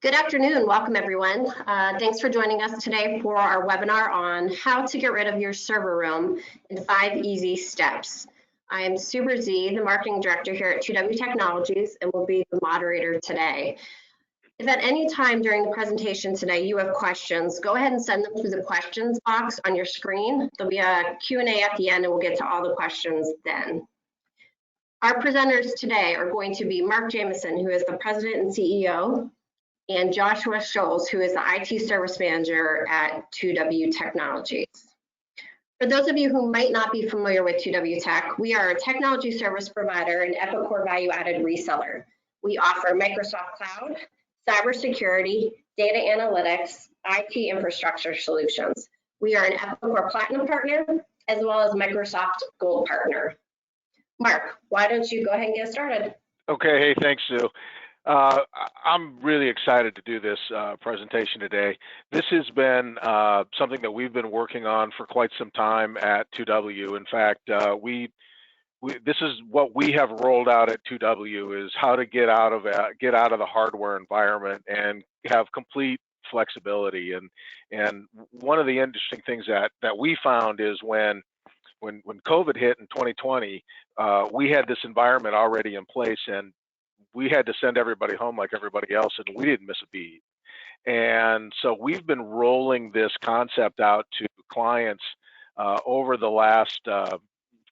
Good afternoon. Welcome, everyone. Thanks for joining us today for our webinar on how to get rid of your server room in 5 easy steps. I am Super Z, the Marketing Director here at 2W Technologies, and will be the moderator today. If at any time during the presentation today you have questions, go ahead and send them through the questions box on your screen. There'll be a Q&A at the end, and we'll get to all the questions then. Our presenters today are going to be Mark Jamison, who is the President and CEO, and Joshua Scholes, who is the IT Service Manager at 2W Technologies. For those of you who might not be familiar with 2W Tech, we are a technology service provider and Epicor value-added reseller. We offer Microsoft Cloud, cybersecurity, data analytics, IT infrastructure solutions. We are an Epicor Platinum partner, as well as Microsoft Gold partner. Mark, why don't you go ahead and get started? Okay, hey, thanks, Sue. I'm really excited to do this presentation today. This has been something that we've been working on for quite some time at 2W. In fact, this is what we have rolled out at 2W, is how to get out of the hardware environment and have complete flexibility. And one of the interesting things that we found is when COVID hit in 2020, we had this environment already in place, and we had to send everybody home like everybody else, and we didn't miss a beat. And so we've been rolling this concept out to clients over the last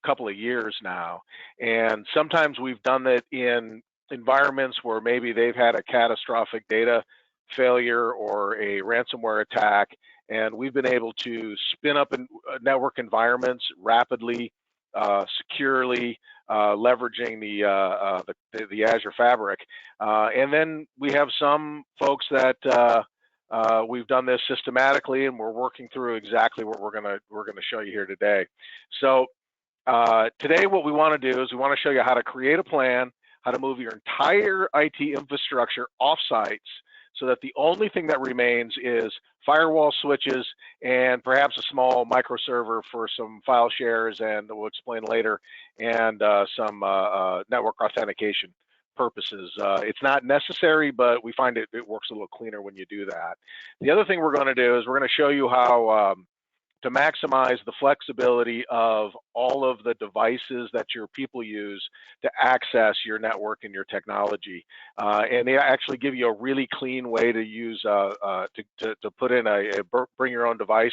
couple of years now. And sometimes we've done it in environments where maybe they've had a catastrophic data failure or a ransomware attack, and we've been able to spin up network environments rapidly, securely, leveraging the Azure Fabric. And then we have some folks that we've done this systematically, and we're working through exactly what we're gonna show you here today. So today what we want to do is we want to show you how to create a plan, how to move your entire IT infrastructure off sites, so that the only thing that remains is firewall switches and perhaps a small microserver for some file shares, and we'll explain later, and some network authentication purposes. It's not necessary, but we find it works a little cleaner when you do that. The other thing we're going to do is we're going to show you how to maximize the flexibility of all of the devices that your people use to access your network and your technology. And they actually give you a really clean way to use, to put in a bring your own device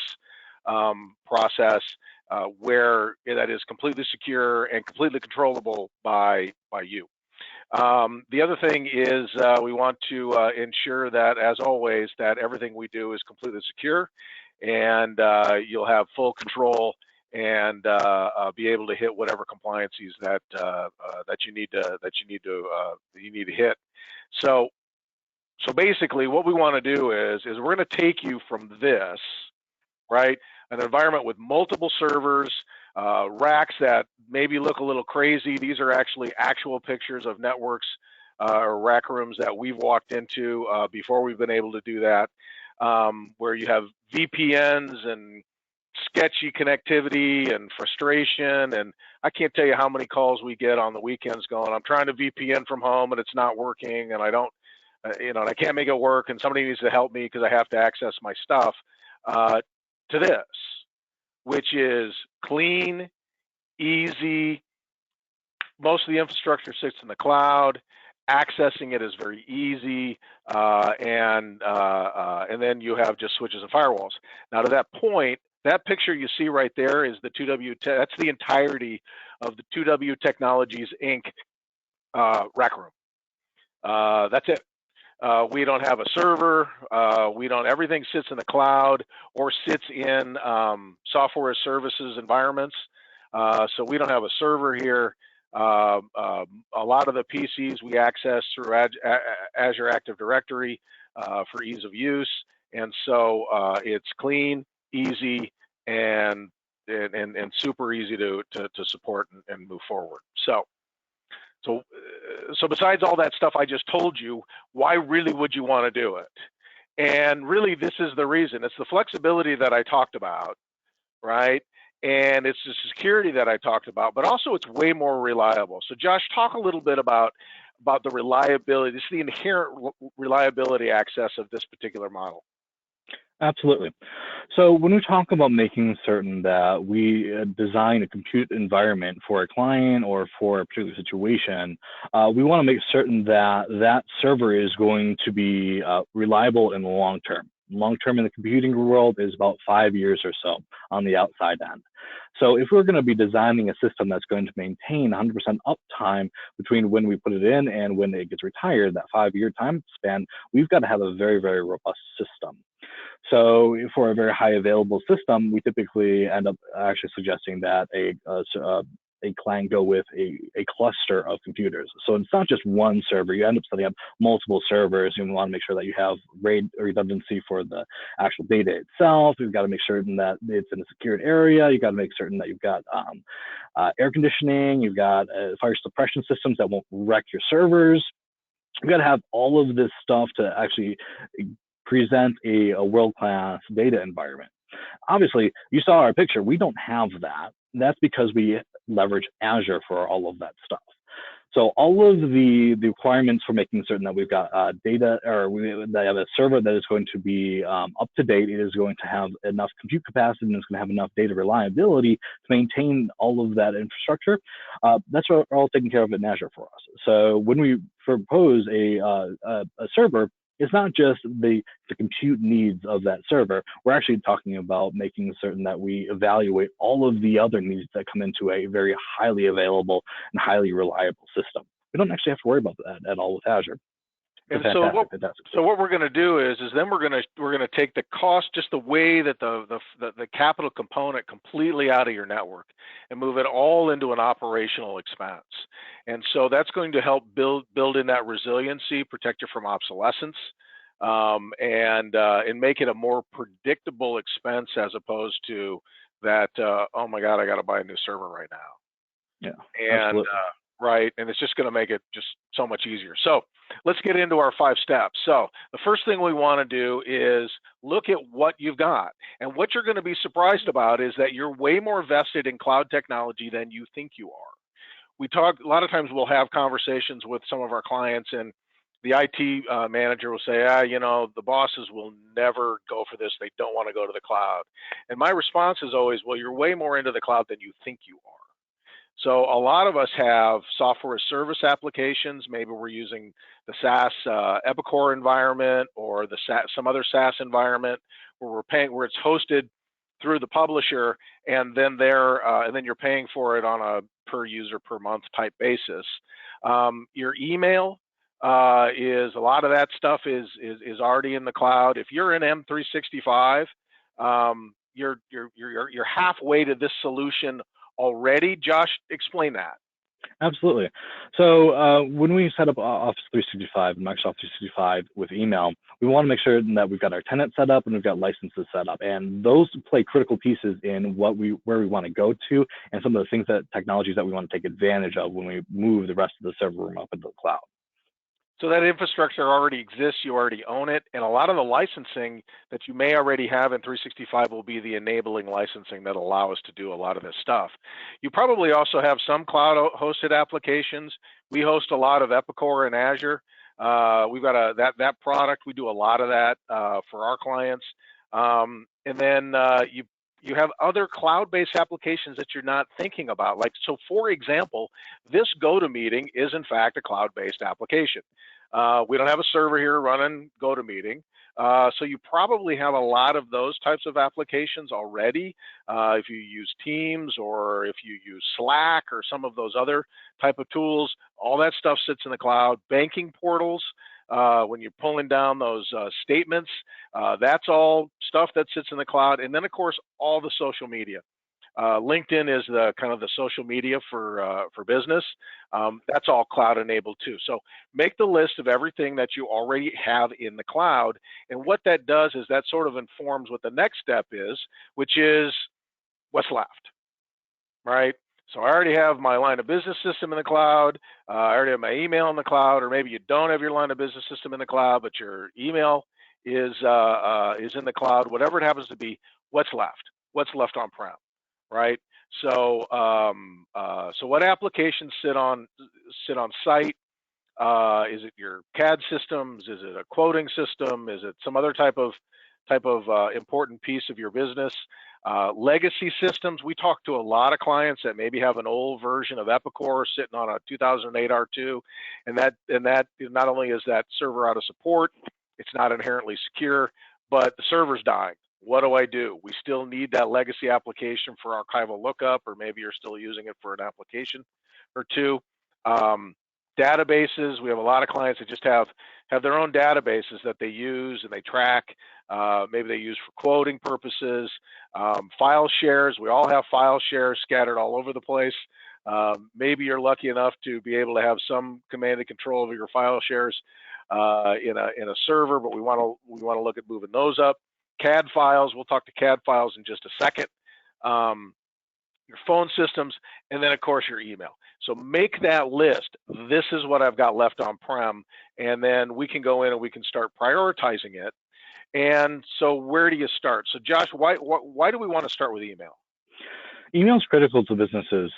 process where that is completely secure and completely controllable by you. The other thing is we want to ensure that, as always, that everything we do is completely secure, and you'll have full control and be able to hit whatever compliances that you need to hit. So basically, what we want to do is we're going to take you from this, right, an environment with multiple servers, racks that maybe look a little crazy. These are actually actual pictures of networks or rack rooms that we've walked into before we've been able to do that. Where you have VPNs and sketchy connectivity and frustration, and I can't tell you how many calls we get on the weekends going, I'm trying to VPN from home and it's not working, and I don't, and I can't make it work, and somebody needs to help me because I have to access my stuff. To this, which is clean, easy. Most of the infrastructure sits in the cloud. Accessing it is very easy, and then you have just switches and firewalls. Now, to that point, that picture you see right there is the 2W. That's the entirety of the 2W Technologies Inc. Rack room. That's it. We don't have a server. Everything sits in the cloud or sits in software as services environments. So we don't have a server here. A lot of the PCs we access through Azure Active Directory for ease of use, and so it's clean, easy, and super easy to support and move forward. So besides all that stuff I just told you, why really would you want to do it? And really, this is the reason. It's the flexibility that I talked about, right? And it's the security that I talked about, but also it's way more reliable. So Josh, talk a little bit about about the reliability, just the inherent reliability access of this particular model. Absolutely. So when we talk about making certain that we design a compute environment for a client or for a particular situation, we want to make certain that that server is going to be reliable in the long term. Long term in the computing world is about 5 years or so on the outside end. So if we're going to be designing a system that's going to maintain 100% uptime between when we put it in and when it gets retired, that 5-year time span, we've got to have a very, very robust system. So for a very high available system, we typically end up actually suggesting that a client go with a cluster of computers. So it's not just one server. You end up setting up multiple servers. You want to make sure that you have RAID redundancy for the actual data itself. You've got to make certain that it's in a secured area. You've got to make certain that you've got air conditioning. You've got fire suppression systems that won't wreck your servers. You've got to have all of this stuff to actually present a world-class data environment. Obviously, you saw our picture. We don't have that. That's because we leverage Azure for all of that stuff. So all of the requirements for making certain that we've got data, or that have a server that is going to be up to date, it is going to have enough compute capacity, and it's going to have enough data reliability to maintain all of that infrastructure. That's all taken care of in Azure for us. So when we propose a server, it's not just the compute needs of that server. We're actually talking about making certain that we evaluate all of the other needs that come into a very highly available and highly reliable system. We don't actually have to worry about that at all with Azure. And so what we're going to do is then we're going to take the cost, just the way that the capital component completely out of your network, and move it all into an operational expense. And so that's going to help build in that resiliency, protect you from obsolescence, and make it a more predictable expense as opposed to that. Oh my God, I got to buy a new server right now. Yeah, and absolutely. Right, and it's just going to make it just so much easier. So let's get into our 5 steps. So the first thing we want to do is look at what you've got. And what you're going to be surprised about is that you're way more vested in cloud technology than you think you are. We talk, a lot of times we'll have conversations with some of our clients, and the IT manager will say, you know, the bosses will never go for this. They don't want to go to the cloud. And my response is always, well, you're way more into the cloud than you think you are. So a lot of us have software as service applications. Maybe we're using the SaaS Epicor environment, or the some other SaaS environment where we're paying, where it's hosted through the publisher, and then you're paying for it on a per user per month type basis. Your email is, a lot of that stuff is already in the cloud. If you're in M365, you're halfway to this solution already. Josh, explain that. Absolutely. So when we set up Office 365 and Microsoft 365 with email, we want to make sure that we've got our tenant set up and we've got licenses set up, and those play critical pieces in where we want to go to, and some of the things, that technologies that we want to take advantage of when we move the rest of the server room up into the cloud. So that infrastructure already exists, you already own it, and a lot of the licensing that you may already have in 365 will be the enabling licensing that allow us to do a lot of this stuff. You probably also have some cloud-hosted applications. We host a lot of Epicor and Azure. We've got that product. We do a lot of that for our clients. And then you have other cloud-based applications that you're not thinking about. Like, so for example, this GoToMeeting is in fact a cloud-based application. We don't have a server here running GoToMeeting. So you probably have a lot of those types of applications already. If you use Teams, or if you use Slack, or some of those other type of tools, all that stuff sits in the cloud. Banking portals, when you're pulling down those statements, that's all stuff that sits in the cloud. And then of course, all the social media. LinkedIn is the kind of the social media for business. That's all cloud enabled too. So make the list of everything that you already have in the cloud. And what that does is that sort of informs what the next step is, which is what's left, right? So I already have my line of business system in the cloud. I already have my email in the cloud, or maybe you don't have your line of business system in the cloud, but your email is in the cloud. Whatever it happens to be, what's left? What's left on-prem, right? So so what applications sit on site? Is it your CAD systems? Is it a quoting system? Is it some other type of important piece of your business? Legacy systems. We talk to a lot of clients that maybe have an old version of Epicor sitting on a 2008 R2, and that not only is that server out of support, it's not inherently secure, but the server's dying. What do I do? We still need that legacy application for archival lookup, or maybe you're still using it for an application or two. Databases, we have a lot of clients that just have their own databases that they use and they track. Maybe they use for quoting purposes. File shares, we all have file shares scattered all over the place. Maybe you're lucky enough to be able to have some command and control over your file shares in a server, but we want to look at moving those up. CAD files, we'll talk to CAD files in just a second. Your phone systems, and then of course your email. So make that list. This is what I've got left on-prem, and then we can go in and we can start prioritizing it. And so where do you start? So Josh, why do we want to start with email? Email is critical to businesses.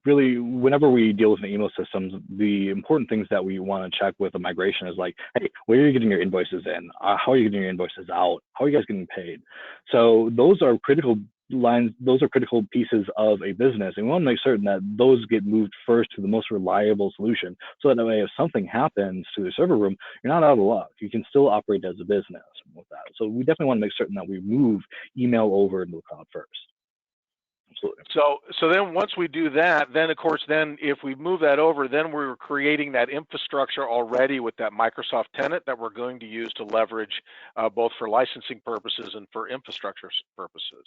Really, whenever we deal with an email systems, the important things that we want to check with a migration is like, hey, where are you getting your invoices in? How are you getting your invoices out? How are you guys getting paid? So those are critical lines. Those are critical pieces of a business, and we want to make certain that those get moved first to the most reliable solution, so that way if something happens to the server room, you're not out of luck. You can still operate as a business with that. So we definitely want to make certain that we move email over into the cloud first. Absolutely. So then once we do that, then of course, then if we move that over, then we're creating that infrastructure already with that Microsoft tenant that we're going to use to leverage both for licensing purposes and for infrastructure purposes.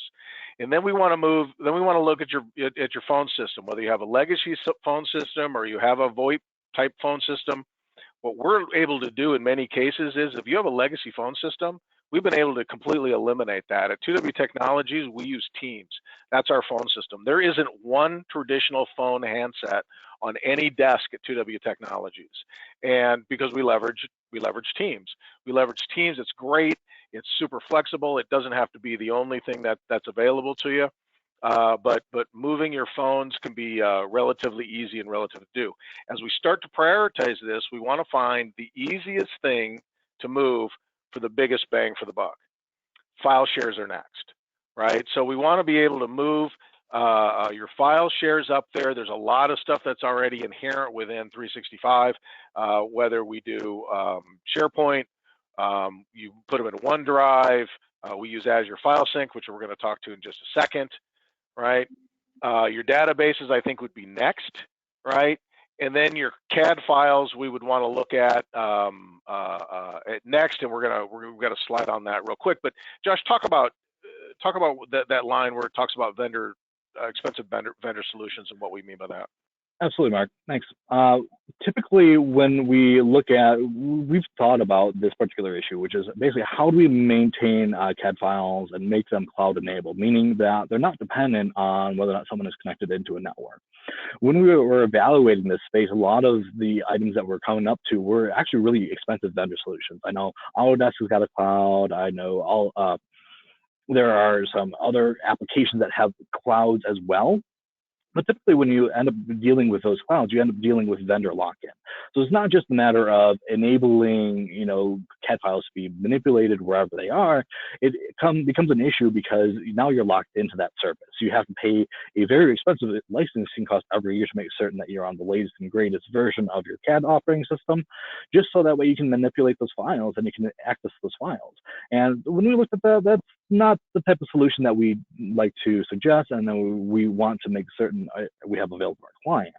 And then we want to move, then we want to look at your phone system, whether you have a legacy phone system or you have a VoIP type phone system. What we're able to do in many cases is if you have a legacy phone system, we've been able to completely eliminate that. At 2W Technologies, we use Teams. That's our phone system. There isn't one traditional phone handset on any desk at 2W Technologies. And because we leverage Teams. We leverage Teams, it's great, it's super flexible, it doesn't have to be the only thing that's available to you. But moving your phones can be relatively easy and relative to do. As we start to prioritize this, we want to find the easiest thing to move for the biggest bang for the buck. File shares are next, right? So we want to be able to move your file shares up there. There's a lot of stuff that's already inherent within 365, whether we do SharePoint, you put them in OneDrive, we use Azure File Sync, which we're going to talk to in just a second, right? Your databases, I think, would be next, right? And then your CAD files, we would want to look at next, and we've got to slide on that real quick. But Josh, talk about that line where it talks about expensive vendor solutions and what we mean by that. Absolutely, Mark. Thanks. Typically, when we look at, we've thought about this particular issue, which is basically how do we maintain CAD files and make them cloud enabled, meaning that they're not dependent on whether or not someone is connected into a network. When we were evaluating this space, a lot of the items that we're coming up to were actually really expensive vendor solutions. I know Autodesk has got a cloud. I know there are some other applications that have clouds as well. But typically when you end up dealing with those clouds, you end up dealing with vendor lock-in. So it's not just a matter of enabling, CAD files to be manipulated wherever they are. It becomes an issue because now you're locked into that service. You have to pay a very expensive licensing cost every year to make certain that you're on the latest and greatest version of your CAD operating system, just so that way you can manipulate those files and you can access those files. And when we looked at that, that's not the type of solution that we like to suggest, and then we want to make certain we have available to our clients.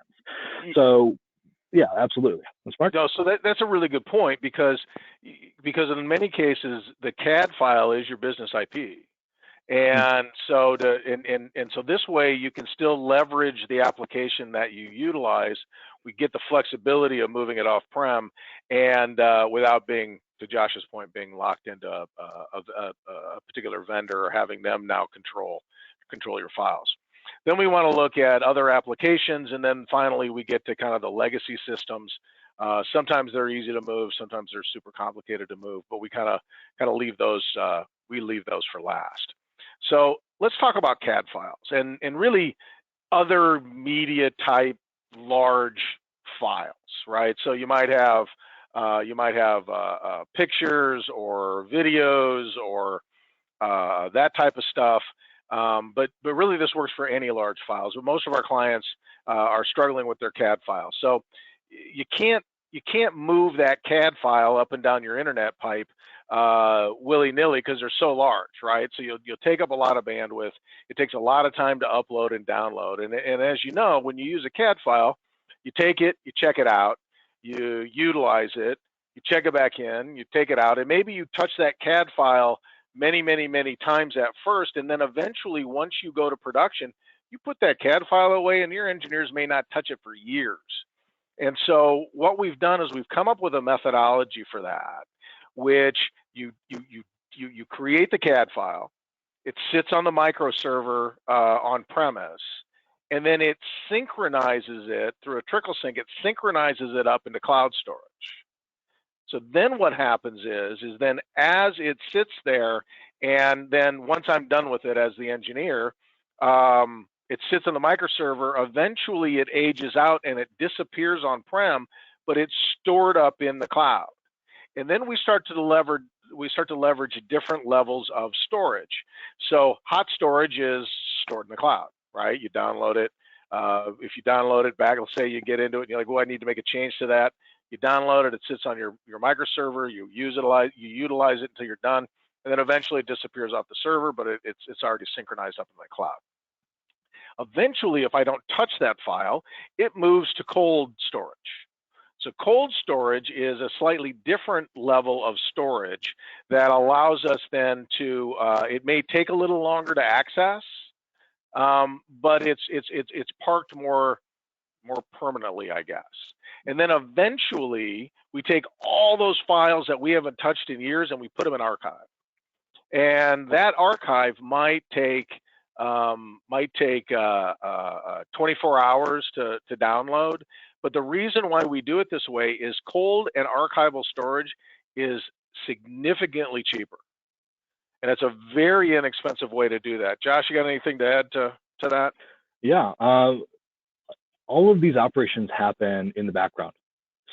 So yeah, absolutely. No, so that's a really good point because in many cases the CAD file is your business IP, and so so this way you can still leverage the application that you utilize. We get the flexibility of moving it off-prem and without being, to Josh's point, being locked into a particular vendor or having them now control your files. Then we want to look at other applications, and then finally we get to kind of the legacy systems. Sometimes they're easy to move, sometimes they're super complicated to move, but we kind of leave those for last. So let's talk about CAD files and really other media type large files, right? So you might have pictures or videos or that type of stuff. But really, this works for any large files. But most of our clients are struggling with their CAD files. So you can't move that CAD file up and down your internet pipe willy-nilly because they're so large, right? So you'll take up a lot of bandwidth. It takes a lot of time to upload and download. And as you know, when you use a CAD file, you take it, you check it out, you utilize it, you check it back in, you take it out, and maybe you touch that CAD file many, many, many times at first, and then eventually, once you go to production, you put that CAD file away, and your engineers may not touch it for years. And so what we've done is we've come up with a methodology for that, which you create the CAD file, it sits on the microserver on premise, and then it synchronizes it through a trickle sync. It synchronizes it up into cloud storage. So then what happens is then as it sits there, and then once I'm done with it as the engineer, it sits on the microserver. Eventually it ages out and it disappears on-prem, but it's stored up in the cloud. And then we start to leverage different levels of storage. So hot storage is stored in the cloud, right? You download it. If you download it back, let's say you get into it and you're like, well, I need to make a change to that. You download it, it sits on your microserver, you utilize it until you're done, and then eventually it disappears off the server, but it's already synchronized up in the cloud. Eventually, if I don't touch that file, it moves to cold storage. So cold storage is a slightly different level of storage that allows us then to, it may take a little longer to access, but it's parked more permanently, I guess. And then eventually we take all those files that we haven't touched in years and we put them in archive. And that archive might take 24 hours to download. But the reason why we do it this way is cold and archival storage is significantly cheaper. And it's a very inexpensive way to do that. Josh, you got anything to add to that? Yeah. All of these operations happen in the background.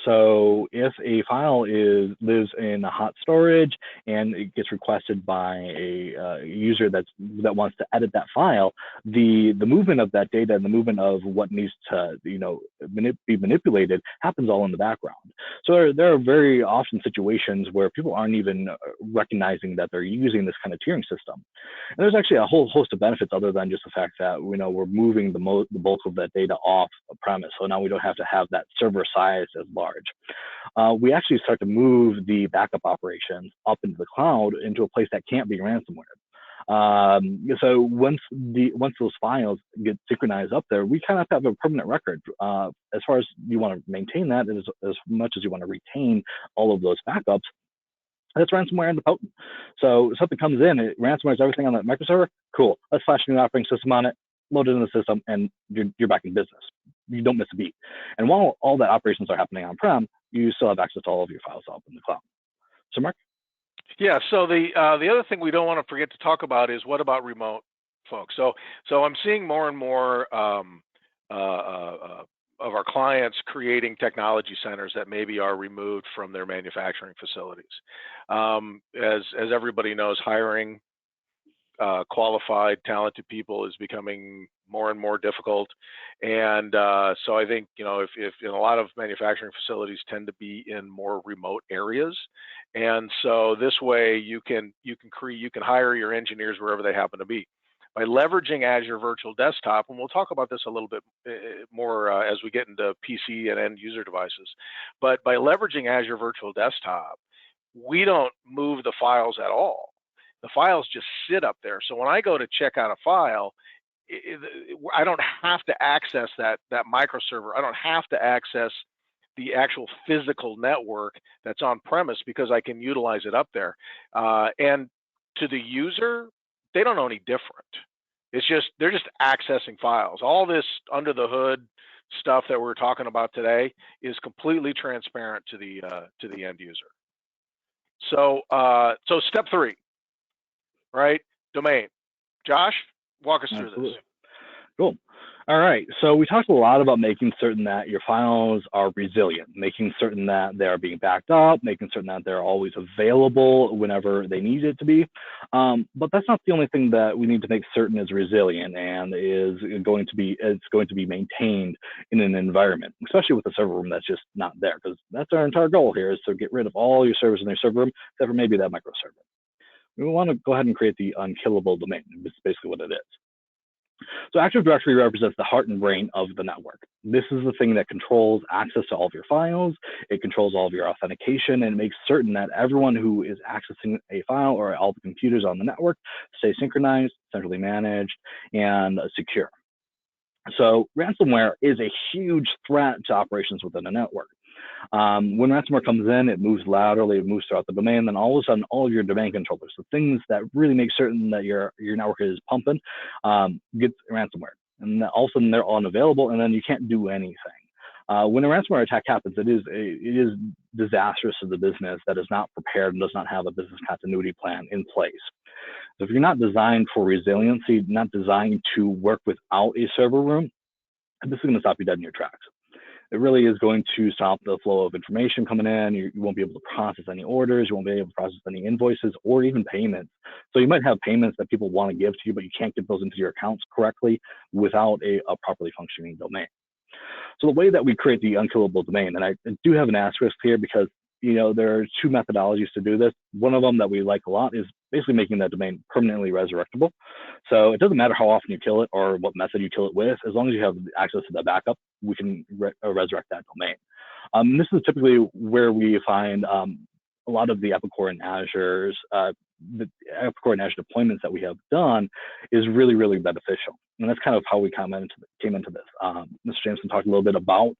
So if a file lives in a hot storage and it gets requested by a user that wants to edit that file, the movement of that data and the movement of what needs to be manipulated happens all in the background. So there are very often situations where people aren't even recognizing that they're using this kind of tiering system. And there's actually a whole host of benefits other than just the fact that we're moving the bulk of that data off premise. So now we don't have to have that server size as large. We actually start to move the backup operations up into the cloud into a place that can't be ransomware. So once those files get synchronized up there, we kind of have a permanent record. As far as you want to maintain that, as much as you want to retain all of those backups, that's ransomware and the potent. So something comes in, it ransomwares everything on that microserver. Cool. Let's flash a new operating system on it, load it in the system, and you're back in business. You don't miss a beat. And while all the operations are happening on-prem, you still have access to all of your files up in the cloud. So Mark? Yeah, so the other thing we don't want to forget to talk about is what about remote folks? So I'm seeing more and more of our clients creating technology centers that maybe are removed from their manufacturing facilities. As everybody knows, hiring qualified, talented people is becoming more and more difficult. And so I think, if a lot of manufacturing facilities tend to be in more remote areas. And so this way you can hire your engineers wherever they happen to be. By leveraging Azure Virtual Desktop, and we'll talk about this a little bit more as we get into PC and end user devices, but by leveraging Azure Virtual Desktop, we don't move the files at all. The files just sit up there. So when I go to check out a file, I don't have to access that microserver. I don't have to access the actual physical network that's on premise because I can utilize it up there. And to the user, they don't know any different. It's just, they're just accessing files. All this under the hood stuff that we're talking about today is completely transparent to the end user. So step 3, right? Domain. Josh, walk us through this. Cool. All right, so we talked a lot about making certain that your files are resilient, making certain that they are being backed up, making certain that they're always available whenever they need it to be. But that's not the only thing that we need to make certain is resilient and is going to be maintained in an environment, especially with a server room that's just not there, because that's our entire goal here is to get rid of all your servers in your server room, except for maybe that microserver. We want to go ahead and create the unkillable domain. It's basically what it is. So Active Directory represents the heart and brain of the network. This is the thing that controls access to all of your files, it controls all of your authentication, and it makes certain that everyone who is accessing a file or all the computers on the network stay synchronized, centrally managed, and secure. So ransomware is a huge threat to operations within a network. When ransomware comes in, it moves laterally, it moves throughout the domain, then all of a sudden, all of your domain controllers, the things that really make certain that your network is pumping, get ransomware. And all of a sudden, they're unavailable, and then you can't do anything. When a ransomware attack happens, it is disastrous to the business that is not prepared and does not have a business continuity plan in place. So if you're not designed for resiliency, not designed to work without a server room, this is going to stop you dead in your tracks. It really is going to stop the flow of information coming in. You won't be able to process any orders. You won't be able to process any invoices or even payments. So you might have payments that people want to give to you, but you can't get those into your accounts correctly without a properly functioning domain. So the way that we create the unkillable domain, and I do have an asterisk here because there are two methodologies to do this. One of them that we like a lot is basically making that domain permanently resurrectable. So it doesn't matter how often you kill it or what method you kill it with, as long as you have access to the backup, we can resurrect that domain. This is typically where we find a lot of the Epicor and Azure's the Epicor and Azure deployments that we have done is really, really beneficial. And that's kind of how we came into this. Mr. Jameson talked a little bit about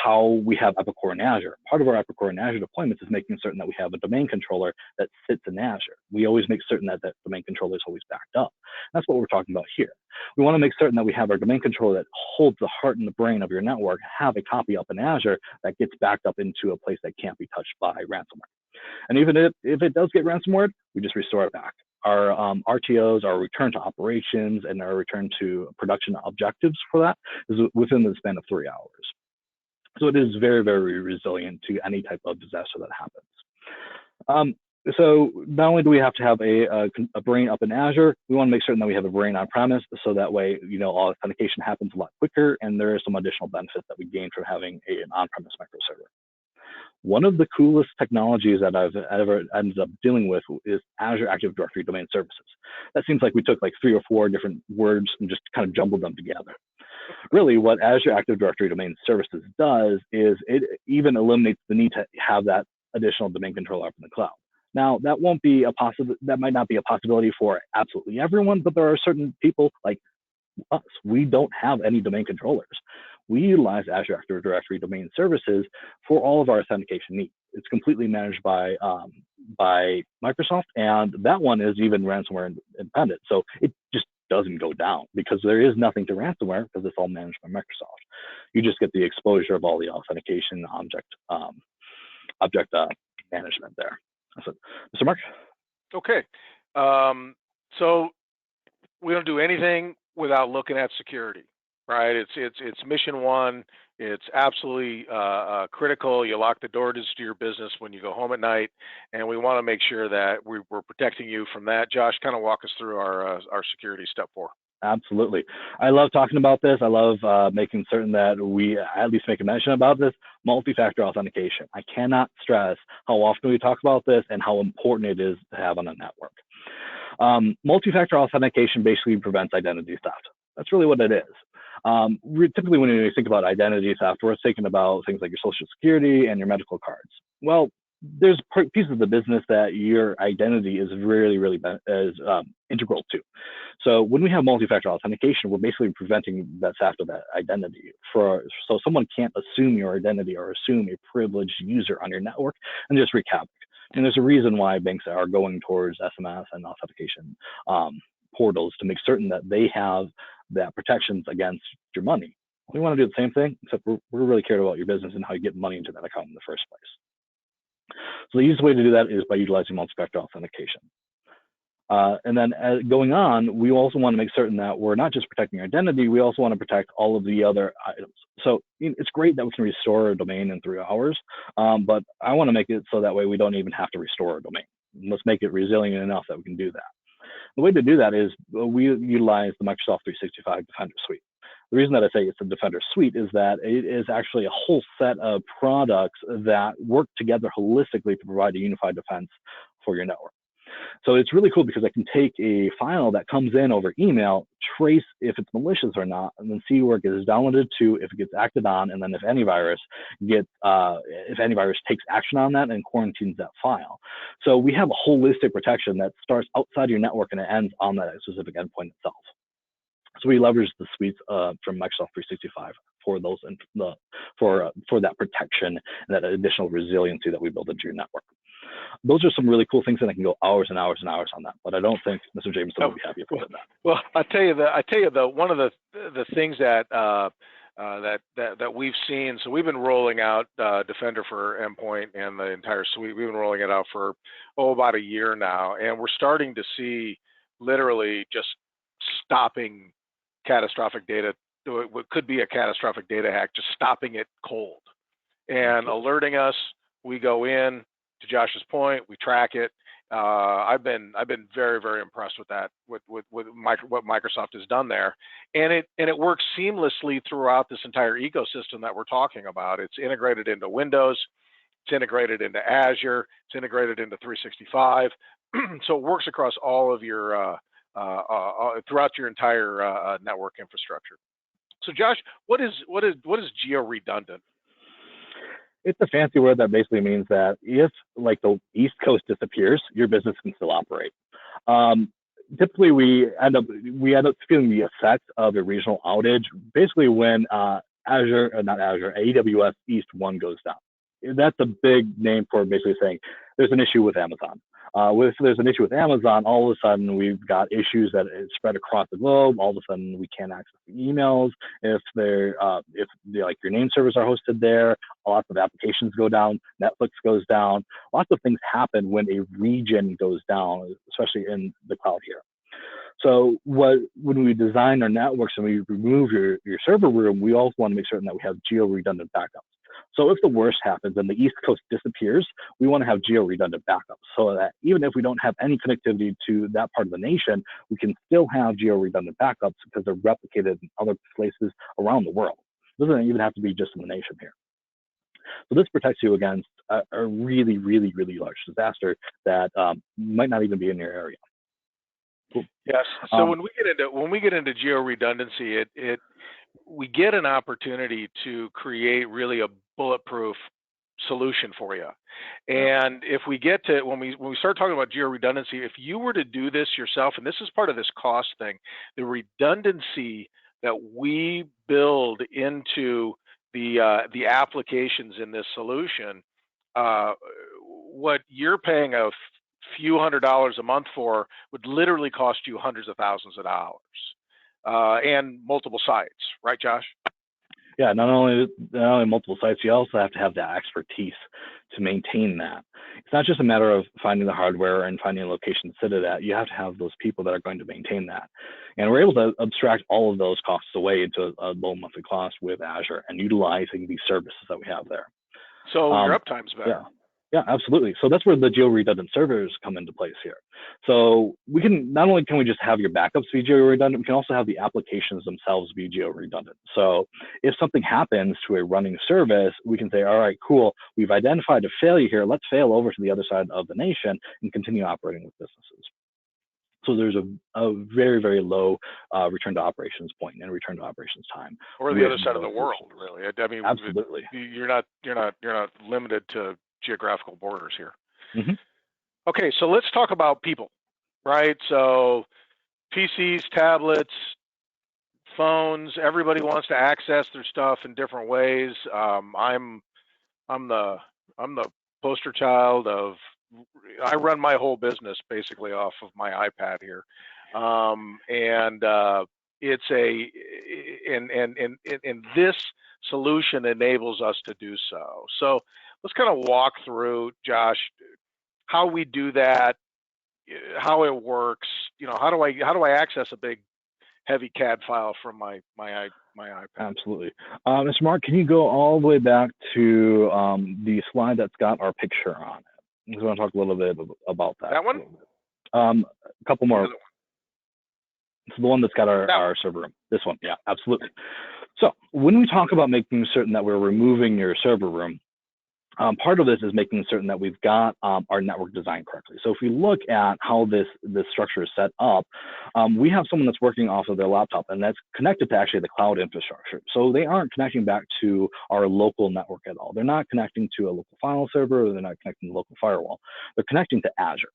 how we have Epicor and Azure. Part of our Epicor and Azure deployments is making certain that we have a domain controller that sits in Azure. We always make certain that that domain controller is always backed up. That's what we're talking about here. We want to make certain that we have our domain controller that holds the heart and the brain of your network, have a copy up in Azure that gets backed up into a place that can't be touched by ransomware. And even if it does get ransomware, we just restore it back. Our RTOs, our return to operations, and our return to production objectives for that is within the span of 3 hours. So it is very, very resilient to any type of disaster that happens. So not only do we have to have a brain up in Azure, we want to make certain that we have a brain on premise, so that way, authentication happens a lot quicker, and there are some additional benefits that we gain from having an on-premise microserver. One of the coolest technologies that I've ever ended up dealing with is Azure Active Directory Domain Services. That seems like we took like 3 or 4 different words and just kind of jumbled them together. Really, what Azure Active Directory Domain Services does is it even eliminates the need to have that additional domain controller up in the cloud. Now, that might not be a possibility for absolutely everyone, but there are certain people like us. We don't have any domain controllers. We utilize Azure Active Directory Domain Services for all of our authentication needs. It's completely managed by Microsoft, and that one is even ransomware independent. So it just doesn't go down because there is nothing to ransomware because it's all managed by Microsoft. You just get the exposure of all the authentication object management there. So, Mr. Mark? Okay. So we don't do anything without looking at security, right? It's mission one. It's absolutely critical. You lock the doors to your business when you go home at night, and we want to make sure that we're protecting you from that. Josh, kind of walk us through our security step 4. Absolutely. I love talking about this. I love making certain that we at least make a mention about this, multifactor authentication. I cannot stress how often we talk about this and how important it is to have on a network. Multifactor authentication basically prevents identity theft. That's really what it is. Typically, when you think about identity theft, we're thinking about things like your social security and your medical cards. Well, there's pieces of the business that your identity is really, really integral to. So when we have multi-factor authentication, we're basically preventing that theft of that identity. So someone can't assume your identity or assume a privileged user on your network and just wreak havoc. And there's a reason why banks are going towards SMS and authentication portals to make certain that they have that protections against your money. We want to do the same thing, except we're really cared about your business and how you get money into that account in the first place. So the easiest way to do that is by utilizing multi-factor authentication. And then going on, we also want to make certain that we're not just protecting our identity, we also want to protect all of the other items. So it's great that we can restore a domain in 3 hours, but I want to make it so that way we don't even have to restore a domain. Let's make it resilient enough that we can do that. The way to do that is we utilize the Microsoft 365 Defender Suite. The reason that I say it's a Defender Suite is that it is actually a whole set of products that work together holistically to provide a unified defense for your network. So it's really cool because I can take a file that comes in over email, trace if it's malicious or not, and then see where it gets downloaded to, if it gets acted on, and then if antivirus takes action on that and quarantines that file. So we have a holistic protection that starts outside your network and it ends on that specific endpoint itself. So we leverage the suites from Microsoft 365 for those and for that protection and that additional resiliency that we build into your network. Those are some really cool things, and I can go hours and hours and hours on that. But I don't think Mr. Jameson will be happy if we did that. Well, I tell you the one of the things that that we've seen. So we've been rolling out Defender for Endpoint and the entire suite. We've been rolling it out for about a year now, and we're starting to see literally just stopping catastrophic data. What could be a catastrophic data hack, just stopping it cold and alerting us. We go in. To Josh's point, we track it. I've been very, very impressed with that, with what Microsoft has done there, and it works seamlessly throughout this entire ecosystem that we're talking about. It's integrated into Windows, it's integrated into Azure, it's integrated into 365, so it works across all of your throughout your entire network infrastructure. So, Josh, what is geo-redundant? It's a fancy word that basically means that if like the East Coast disappears, your business can still operate. Typically, we end up feeling the effects of a regional outage basically when AWS East 1 goes down. That's a big name for basically saying there's an issue with Amazon. If there's an issue with Amazon, all of a sudden we've got issues that spread across the globe. All of a sudden we can't access the emails. If like your name servers are hosted there, lots of applications go down. Netflix goes down. Lots of things happen when a region goes down, especially in the cloud here. So when we design our networks and we remove your server room, we also want to make certain that we have geo-redundant backups. So if the worst happens and the East Coast disappears, we want to have geo-redundant backups so that even if we don't have any connectivity to that part of the nation, we can still have geo-redundant backups because they're replicated in other places around the world. It doesn't even have to be just in the nation here. So this protects you against a really, really, really large disaster that might not even be in your area. Cool. Yes. So when we get into geo-redundancy, we get an opportunity to create really a bulletproof solution for you. And if we get to when we start talking about geo-redundancy, if you were to do this yourself, and this is part of this cost thing, the redundancy that we build into the applications in this solution, what you're paying a few $100s a month for would literally cost you hundreds of thousands of dollars and multiple sites, right, Josh? Yeah, not only multiple sites, you also have to have that expertise to maintain that. It's not just a matter of finding the hardware and finding a location to sit it at. You have to have those people that are going to maintain that. And we're able to abstract all of those costs away into a low monthly cost with Azure and utilizing these services that we have there. So your uptime's better. Yeah, absolutely. So that's where the geo-redundant servers come into place here. So we can, not only can we just have your backups be geo-redundant, we can also have the applications themselves be geo-redundant. So if something happens to a running service, we can say, all right, cool, we've identified a failure here. Let's fail over to the other side of the nation and continue operating with businesses. So there's a very, very low return to operations point and return to operations time. Or the other side of the world, really. I mean, absolutely. You're not limited to geographical borders here. Mm-hmm. Okay, so let's talk about people, right? So PCs, tablets, phones, everybody wants to access their stuff in different ways. I'm the poster child of, I run my whole business basically off of my iPad here. It's and this solution enables us to do so. So let's kind of walk through, Josh, how we do that how it works. How do I access a big heavy CAD file from my iPad? Absolutely. Mr. Mark, can you go all the way back to the slide that's got our picture on it? I want to talk a little bit about that. That one? A couple more. So the one that's got our one. server room. This one, yeah, absolutely. So when we talk about making certain that we're removing your server room, part of this is making certain that we've got our network designed correctly. So if we look at how this structure is set up, we have someone that's working off of their laptop, and that's connected to actually the cloud infrastructure. So they aren't connecting back to our local network at all. They're not connecting to a local file server, or they're not connecting to the local firewall. They're connecting to Azure.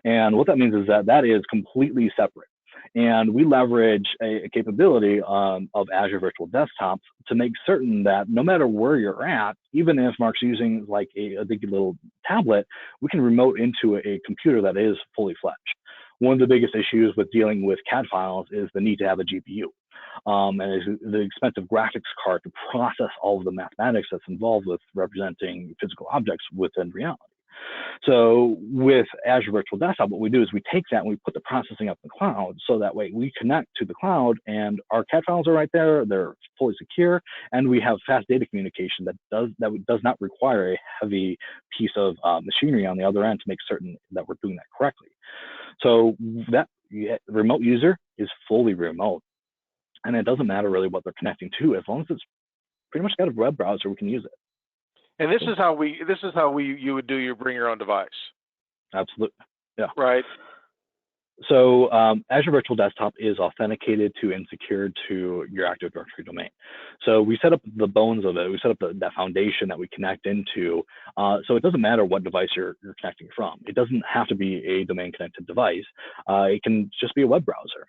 And what that means is that is completely separate. And we leverage a capability of Azure Virtual Desktop to make certain that no matter where you're at, even if Mark's using like a big little tablet, we can remote into a computer that is fully fledged. One of the biggest issues with dealing with CAD files is the need to have a GPU. And the expensive graphics card to process all of the mathematics that's involved with representing physical objects within reality. So with Azure Virtual Desktop, what we do is we take that and we put the processing up in the cloud, so that way we connect to the cloud and our CAD files are right there, they're fully secure, and we have fast data communication that does not require a heavy piece of machinery on the other end to make certain that we're doing that correctly. So that remote user is fully remote, and it doesn't matter really what they're connecting to, as long as it's pretty much got a web browser, we can use it. And this is how you would do your bring your own device. Absolutely. Yeah. Right. So Azure Virtual Desktop is authenticated to and secured to your Active Directory domain. So we set up the bones of it. We set up that foundation that we connect into. So it doesn't matter what device you're connecting from. It doesn't have to be a domain connected device. It can just be a web browser.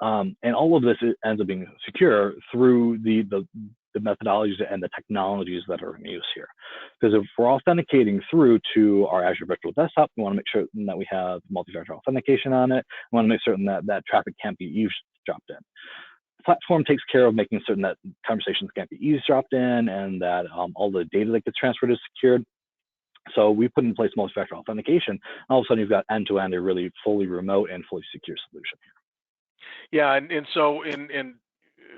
And all of this ends up being secure through the methodologies and the technologies that are in use here. Because if we're authenticating through to our Azure Virtual Desktop, we want to make sure that we have multifactor authentication on it. We want to make certain that traffic can't be eavesdropped in. The platform takes care of making certain that conversations can't be eavesdropped in, and that all the data that gets transferred is secured. So we put in place multifactor authentication, and all of a sudden you've got end-to-end a really fully remote and fully secure solution here. Yeah, and so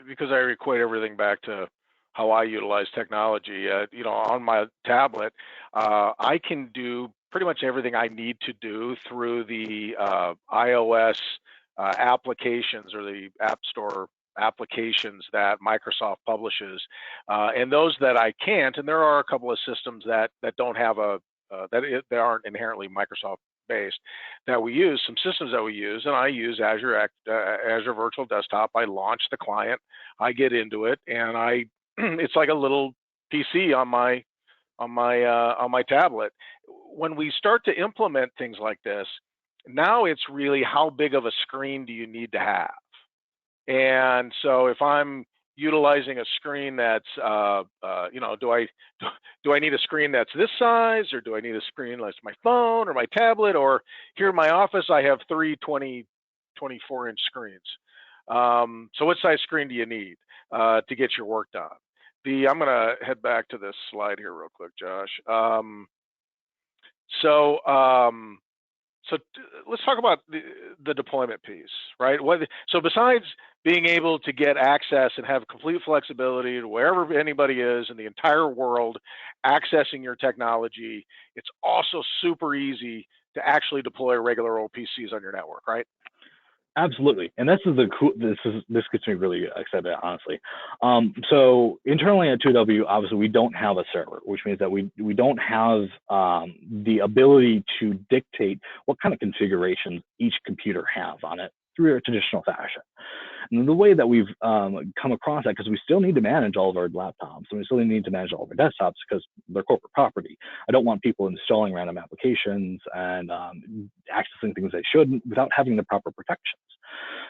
because I equate everything back to how I utilize technology, on my tablet, I can do pretty much everything I need to do through the iOS applications or the App Store applications that Microsoft publishes, and those that I can't, and there are a couple of systems that don't have they aren't inherently Microsoft based that we use, some systems that we use, and I use Azure Virtual Desktop. I launch the client, I get into it, and it's like a little PC on my tablet. When we start to implement things like this, now it's really how big of a screen do you need to have? And so if I'm utilizing a screen that's, do I need a screen that's this size, or do I need a screen like my phone or my tablet? Or here in my office, I have three 24-inch screens. So what size screen do you need to get your work done? I'm going to head back to this slide here real quick, Josh. So let's talk about the deployment piece, right? So besides being able to get access and have complete flexibility to wherever anybody is in the entire world accessing your technology, it's also super easy to actually deploy regular old PCs on your network, right? Absolutely, and this gets me really excited, honestly. So internally at 2W, obviously we don't have a server, which means that we don't have the ability to dictate what kind of configurations each computer has on it through a traditional fashion. And the way that we've come across that, because we still need to manage all of our laptops, and we still need to manage all of our desktops because they're corporate property. I don't want people installing random applications and accessing things they shouldn't without having the proper protections.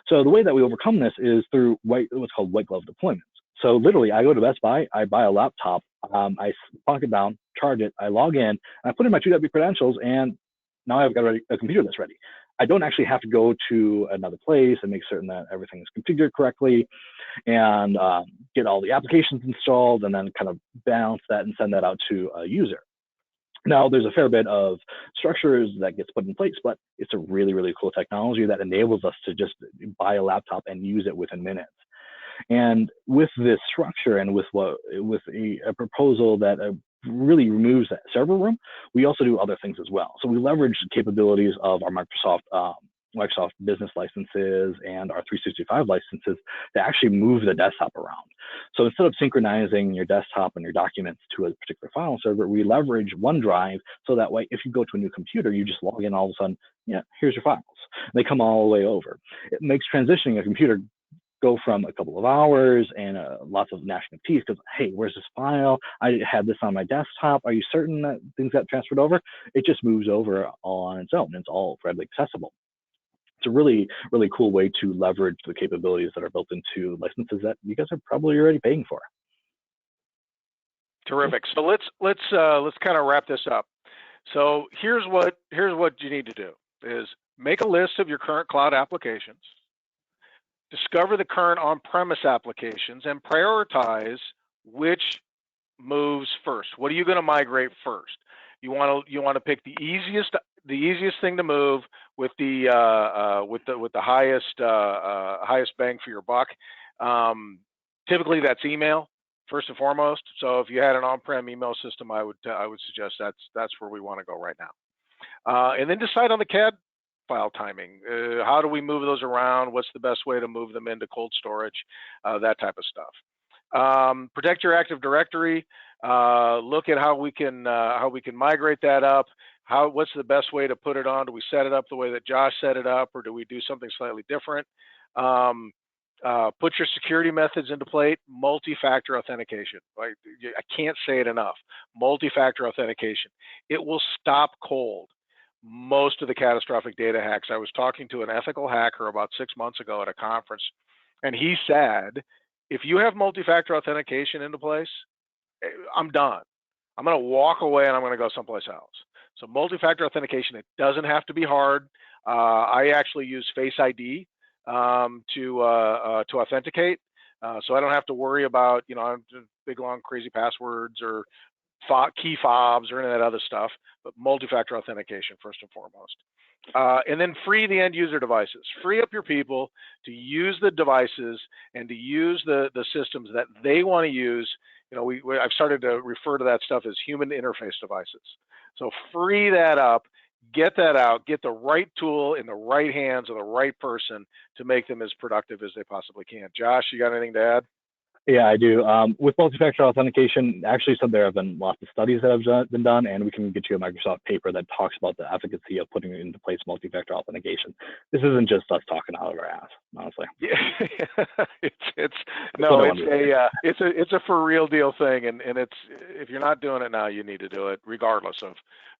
So the way that we overcome this is through what's called white glove deployments. So literally, I go to Best Buy, I buy a laptop, I plunk it down, charge it, I log in, and I put in my 2W credentials, and now I've got a computer that's ready. I don't actually have to go to another place and make certain that everything is configured correctly and get all the applications installed and then kind of balance that and send that out to a user. Now, there's a fair bit of structures that gets put in place, but it's a really, really cool technology that enables us to just buy a laptop and use it within minutes. And with this structure and with a proposal that really removes that server room, we also do other things as well. So we leverage the capabilities of our Microsoft business licenses and our 365 licenses to actually move the desktop around. So instead of synchronizing your desktop and your documents to a particular file server, we leverage OneDrive so that way, if you go to a new computer, you just log in, all of a sudden, yeah, here's your files. They come all the way over. It makes transitioning a computer go from a couple of hours and lots of gnashing of teeth because, hey, where's this file? I had this on my desktop. Are you certain that things got transferred over? It just moves over on its own. It's all readily accessible. It's a really, really cool way to leverage the capabilities that are built into licenses that you guys are probably already paying for. Terrific. So let's kind of wrap this up. So here's what you need to do is make a list of your current cloud applications, discover the current on-premise applications, and prioritize which moves first. What are you going to migrate first? You want to pick the easiest thing to move with the highest bang for your buck. Typically, that's email first and foremost. So if you had an on-prem email system, I would suggest that's where we want to go right now. And then decide on the CAD file timing. How do we move those around? What's the best way to move them into cold storage? That type of stuff. Protect your Active Directory. Look at how we can migrate that up. What's the best way to put it on? Do we set it up the way that Josh set it up, or do we do something slightly different? Put your security methods into play. Multi-factor authentication. Right? I can't say it enough. Multi-factor authentication. It will stop cold most of the catastrophic data hacks. I was talking to an ethical hacker about 6 months ago at a conference, and he said, if you have multi-factor authentication into place, I'm done. I'm going to walk away and I'm going to go someplace else. So multi-factor authentication, it doesn't have to be hard. I actually use Face ID to authenticate, so I don't have to worry about big long crazy passwords or key fobs or any of that other stuff. But multi-factor authentication first and foremost. And then free the end user devices. Free up your people to use the devices and to use the systems that they want to use. I've started to refer to that stuff as human interface devices. So free that up, get that out, get the right tool in the right hands of the right person to make them as productive as they possibly can. Josh, you got anything to add? Yeah, I do. With multi-factor authentication, actually, there have been lots of studies that have been done, and we can get you a Microsoft paper that talks about the efficacy of putting into place multi-factor authentication. This isn't just us talking out of our ass, honestly. Yeah, it's a for real deal thing, and it's, if you're not doing it now, you need to do it regardless of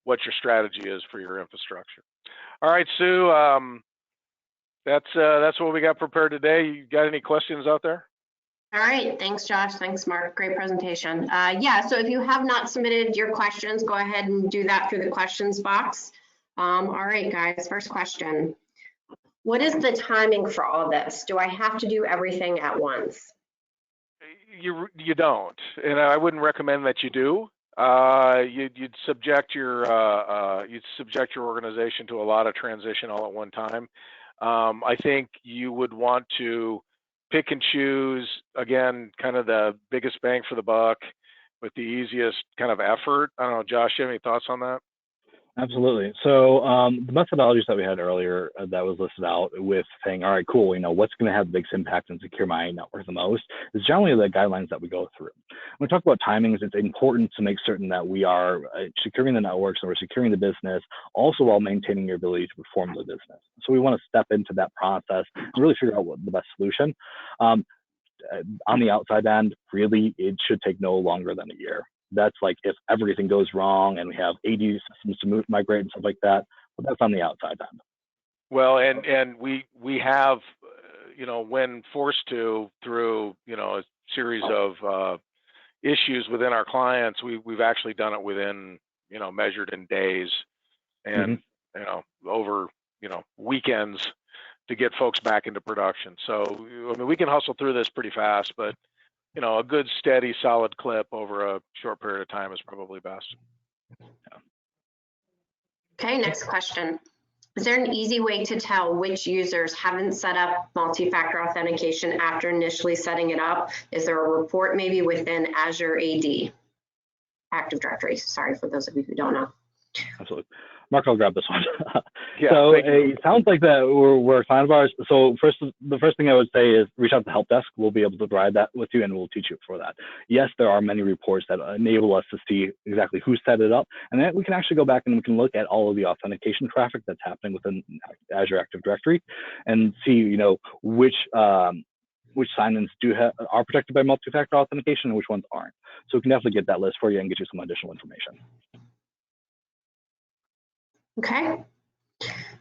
what your strategy is for your infrastructure. All right, Sue, that's what we got prepared today. You got any questions out there? All right, thanks, Josh. Thanks, Mark. Great presentation. Yeah, so if you have not submitted your questions, go ahead and do that through the questions box. All right, guys, first question. What is the timing for all this? Do I have to do everything at once? You don't, and I wouldn't recommend that you do. You'd subject your organization to a lot of transition all at one time. I think you would want to pick and choose, again, kind of the biggest bang for the buck with the easiest kind of effort. I don't know, Josh, you have any thoughts on that? Absolutely. So the methodologies that we had earlier that was listed out with saying, all right, cool, what's going to have the biggest impact and secure my network the most is generally the guidelines that we go through. When we talk about timings, it's important to make certain that we are securing the networks and we're securing the business, also while maintaining your ability to perform the business. So we want to step into that process and really figure out what the best solution. On the outside end, really, it should take no longer than a year. That's like if everything goes wrong and we have 80 systems to migrate and stuff like that, but that's on the outside end. Well, and we have, when forced to through, a series of issues within our clients, we've actually done it within, measured in days and, over, weekends to get folks back into production. So, I mean, we can hustle through this pretty fast, but a good, steady, solid clip over a short period of time is probably best. Okay, next question. Is there an easy way to tell which users haven't set up multi-factor authentication after initially setting it up? Is there a report maybe within Azure AD, Active Directory? Sorry for those of you who don't know. Absolutely. Mark, I'll grab this one. Yeah, so it sounds like that we're a client of ours. So the first thing I would say is reach out to the help desk. We'll be able to provide that with you and we'll teach you for that. Yes, there are many reports that enable us to see exactly who set it up. And then we can actually go back and we can look at all of the authentication traffic that's happening within Azure Active Directory and see, you know, which sign-ins are protected by multi-factor authentication and which ones aren't. So we can definitely get that list for you and get you some additional information. Okay.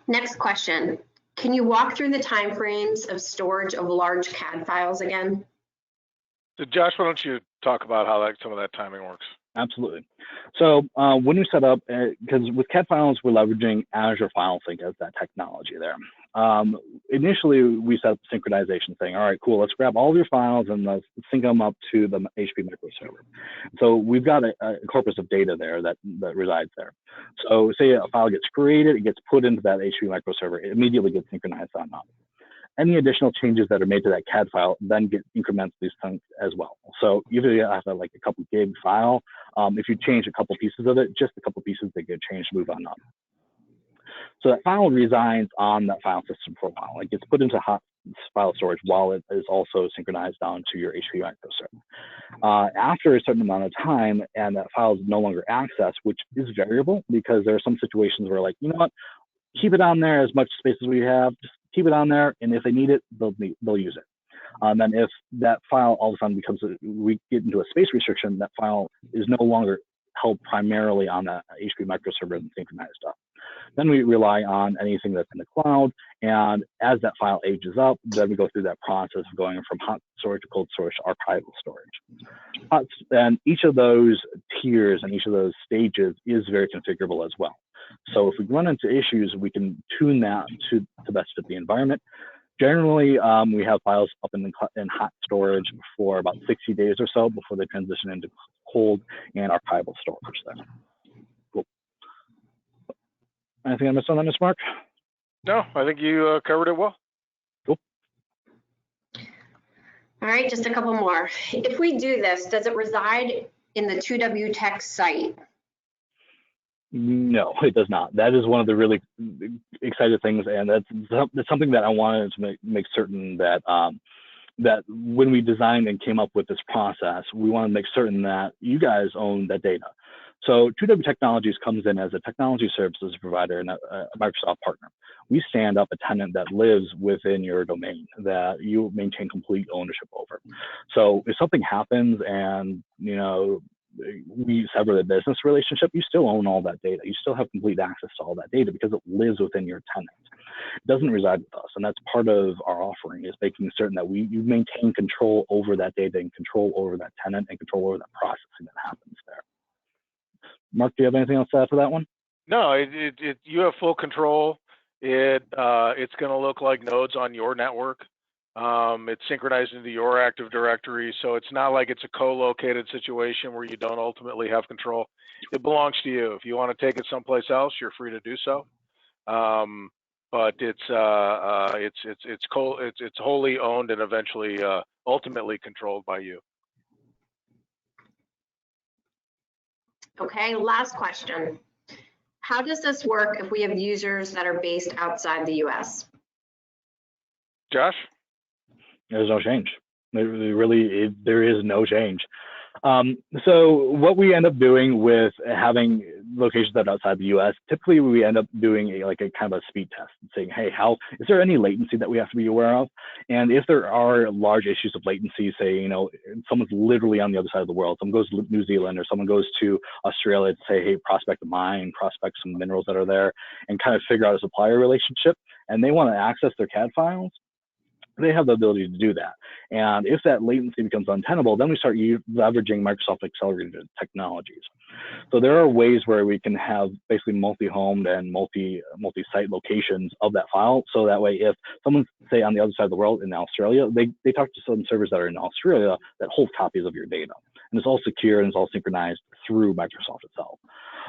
Next question. Can you walk through the timeframes of storage of large CAD files again? So Josh, why don't you talk about how some of that timing works? Absolutely. So when you set up, because with CAD files, we're leveraging Azure File Sync as that technology there. Initially, we set up the synchronization thing. All right, cool. Let's grab all of your files and let's sync them up to the HP microserver. So we've got a corpus of data there that resides there. So say a file gets created, it gets put into that HP microserver, it immediately gets synchronized on up. Any additional changes that are made to that CAD file then get incrementally synced as well. So even if you have like a couple gig file, if you change a couple pieces of it, just a couple pieces that get changed, move on up. So that file resides on that file system for a while. It gets put into hot file storage while it is also synchronized down to your HP microserver. After a certain amount of time and that file is no longer accessed, which is variable because there are some situations where like, you know what, keep it on there as much space as we have, just keep it on there, and if they need it, they'll use it. Then if that file all of a sudden we get into a space restriction, that file is no longer held primarily on that HP microserver and synchronized up. Then we rely on anything that's in the cloud, and as that file ages up, then we go through that process of going from hot storage to cold storage to archival storage. And each of those tiers and each of those stages is very configurable as well. So if we run into issues, we can tune that to best fit the environment. Generally, we have files up in hot storage for about 60 days or so before they transition into cold and archival storage there. Cool. Anything I missed on that, Ms. Mark? No, I think you covered it well. Cool. All right, just a couple more. If we do this, does it reside in the 2W Tech site? No, it does not. That is one of the really exciting things, and that's something that I wanted to make certain that that when we designed and came up with this process, we want to make certain that you guys own that data. So 2W Technologies comes in as a technology services provider and a Microsoft partner. We stand up a tenant that lives within your domain that you maintain complete ownership over. So if something happens and, you know, we sever the business relationship, you still own all that data. You still have complete access to all that data because it lives within your tenant. It doesn't reside with us, and that's part of our offering, is making certain that you maintain control over that data and control over that tenant and control over that processing that happens there. Mark, do you have anything else to add to that one? No, you have full control. It's going to look like nodes on your network. It's synchronized into your Active Directory, so it's not like it's a co-located situation where you don't ultimately have control. It belongs to you. If you want to take it someplace else, you're free to do so. But it's wholly owned and eventually ultimately controlled by you. Okay, last question. How does this work if we have users that are based outside the US? Josh? There's no change. There is no change. So what we end up doing with having locations that are outside the US, typically we end up doing a kind of a speed test and saying, hey, is there any latency that we have to be aware of? And if there are large issues of latency, say, you know, someone's literally on the other side of the world, someone goes to New Zealand or someone goes to Australia to say, hey, prospect a mine, prospect some minerals that are there, and kind of figure out a supplier relationship, and they want to access their CAD files, they have the ability to do that. And if that latency becomes untenable, then we start leveraging Microsoft accelerated technologies. So there are ways where we can have basically multi-homed and multi-site locations of that file. So that way, if someone's, say, on the other side of the world in Australia, they talk to some servers that are in Australia that hold copies of your data. And it's all secure and it's all synchronized through Microsoft itself.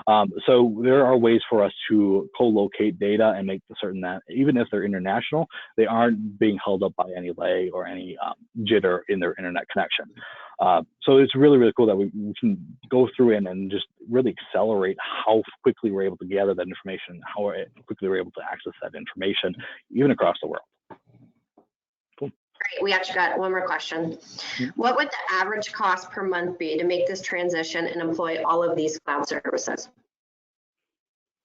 So there are ways for us to co-locate data and make certain that even if they're international, they aren't being held up by any lag or any jitter in their internet connection. So it's really, really cool that we can go through and just really accelerate how quickly we're able to gather that information, how quickly we're able to access that information, even across the world. Cool. Great, we actually got one more question. What would the average cost per month be to make this transition and employ all of these cloud services?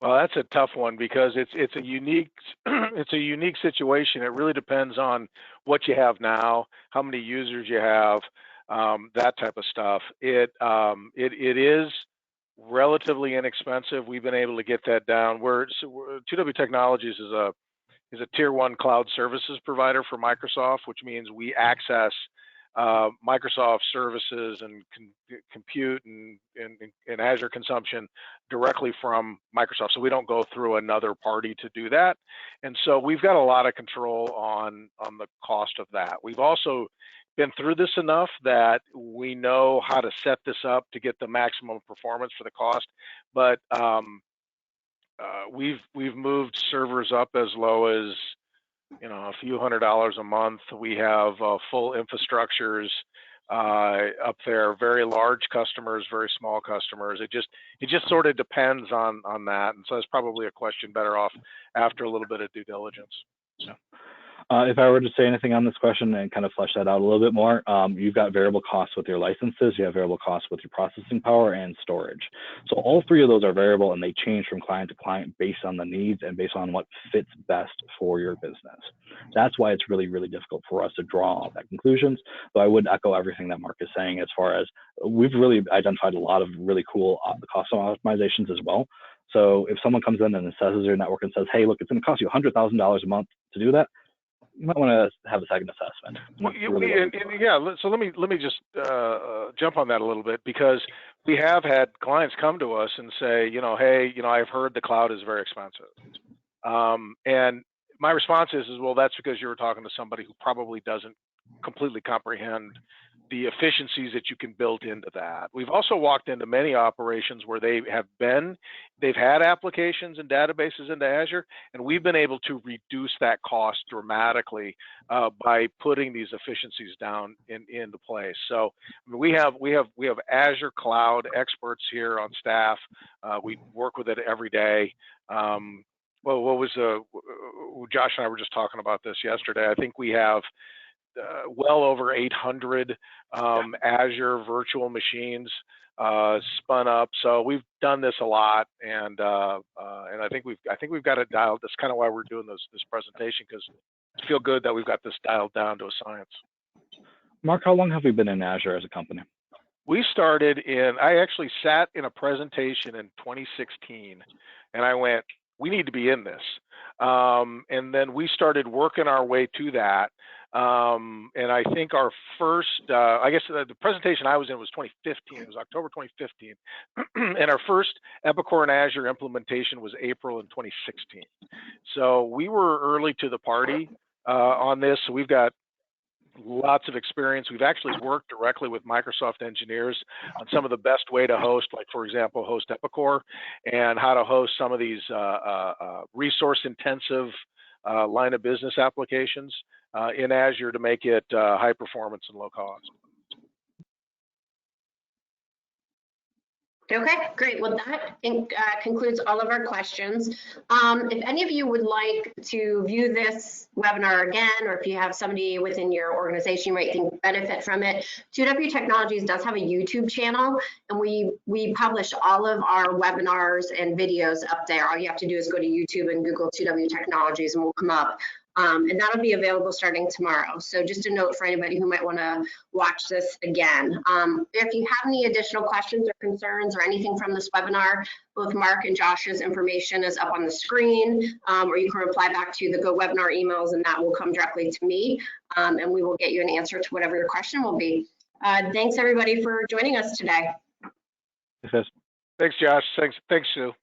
Well, that's a tough one because it's a unique it's a unique situation. It really depends on what you have now, how many users you have, that type of stuff. It is relatively inexpensive. We've been able to get that down. 2W Technologies is a tier 1 cloud services provider for Microsoft, which means we access Microsoft services and compute and Azure consumption directly from Microsoft. So we don't go through another party to do that. And so we've got a lot of control on the cost of that. We've also been through this enough that we know how to set this up to get the maximum performance for the cost. But we've moved servers up as low as a few $100s a month. We have full infrastructures up there, very large customers, very small customers. It just sort of depends on that. And so it's probably a question better off after a little bit of due diligence. So. If I were to say anything on this question and kind of flesh that out a little bit more, you've got variable costs with your licenses, you have variable costs with your processing power and storage. So all three of those are variable and they change from client to client based on the needs and based on what fits best for your business. That's why it's really, really difficult for us to draw all that conclusions. But I would echo everything that Mark is saying as far as we've really identified a lot of really cool cost optimizations as well. So if someone comes in and assesses your network and says, hey, look, it's going to cost you $100,000 a month to do that, you might want to have a second assessment. So let me just jump on that a little bit, because we have had clients come to us and say, hey, I've heard the cloud is very expensive. And my response is, well, that's because you were talking to somebody who probably doesn't completely comprehend the efficiencies that you can build into that. We've also walked into many operations where they've had applications and databases into Azure, and we've been able to reduce that cost dramatically by putting these efficiencies down into place. So we have Azure cloud experts here on staff. We work with it every day. Josh and I were just talking about this yesterday. I think we have well over 800 Azure virtual machines spun up. So we've done this a lot, and I think we've got it dialed. That's kind of why we're doing this presentation, because I feel good that we've got this dialed down to a science. Mark, how long have we been in Azure as a company? I actually sat in a presentation in 2016, and I went, we need to be in this. And then we started working our way to that. And I think our first, the presentation I was in was 2015. It was October 2015. And our first Epicor and Azure implementation was April in 2016. So we were early to the party on this. So we've got lots of experience. We've actually worked directly with Microsoft engineers on some of the best way to host, like, for example, host Epicor, and how to host some of these resource intensive line of business applications in Azure to make it high performance and low cost. Okay, great. Well, that concludes all of our questions. If any of you would like to view this webinar again, or if you have somebody within your organization you might think benefit from it, 2W Technologies does have a YouTube channel, and we publish all of our webinars and videos up there. All you have to do is go to YouTube and Google 2W Technologies, and we'll come up. And that'll be available starting tomorrow. So just a note for anybody who might want to watch this again. If you have any additional questions or concerns or anything from this webinar, both Mark and Josh's information is up on the screen, or you can reply back to the GoWebinar emails, and that will come directly to me, and we will get you an answer to whatever your question will be. Thanks everybody for joining us today. Thanks, Josh. Thanks, Sue.